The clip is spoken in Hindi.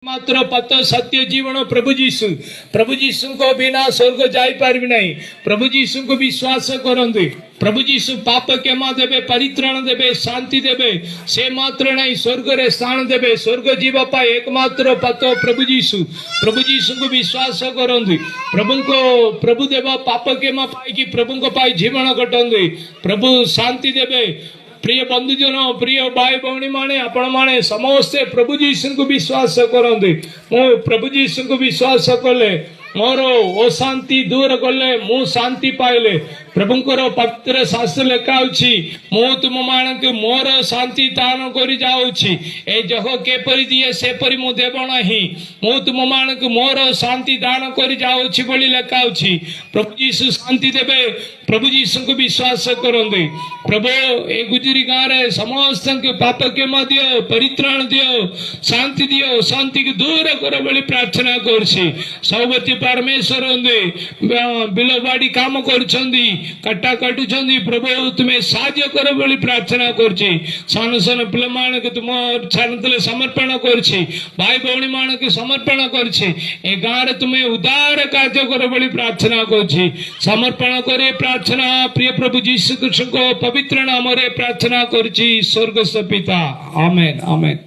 मात्र पत सत्य जीवन प्रभु जीशु को बिना स्वर्ग जाई पारि नहीं। प्रभु जीशु को विश्वास करते। प्रभु जीशु पाप क्षमा देवे, परित्राण देवे, शांति देवे। से मात्र नहीं, स्वर्ग रे स्थान देवे। स्वर्ग जीवा पाए एकमात्र पत प्रभु जीशु को विश्वास करते। प्रभु देव पाप क्षमा पाई कि प्रभु को पाई जीवन कटंदे। प्रभु शांति देवे। प्रिय बंधुजन, प्रिय भाई भौणी माने, आपण माने समस्ते प्रभु जीशु को विश्वास करते। प्रभु जीशु को विश्वास कले मोर अशांति दूर कले मु शांति पाइले। प्रभुंकर पवित्र शास्त्र लेखा मु तुम मान मोर शांति दान कर जाऊँगी। ए जह केपरी दिए सेपरी मु देव नाही। मु तुम मान मोर शांति दान कर जाऊँगी बोली लेखा। प्रभु जीशु शांति देवे। प्रभु जीशु को विश्वास करते। प्रभु ए गुजरी गाँव रे समस्त पाप क्षमा दियो, परित्राण दियो, शांति दियो, शांति की दूर कर बोली प्रार्थना करछि। सबती परमेश्वर बिल बाड़ी काम करछंदी, कट्टा काटुछंदी। प्रभु तुम्हें साहाय्य कर बोली प्रार्थना करछि। सान सान पिला मान के तुम छानतले समर्पण करछि। भाई भौणी मान के समर्पण करछि। ए गाँव रे तुम्हें उदार कार्य कर बोली प्रार्थना करछि। समर्पण करे प्रार्थना प्रिय प्रभु जीशु कृष्ण को पवित्र नाम रे प्रार्थना करछि। स्वर्गस्थ पिता, आमेन आमेन।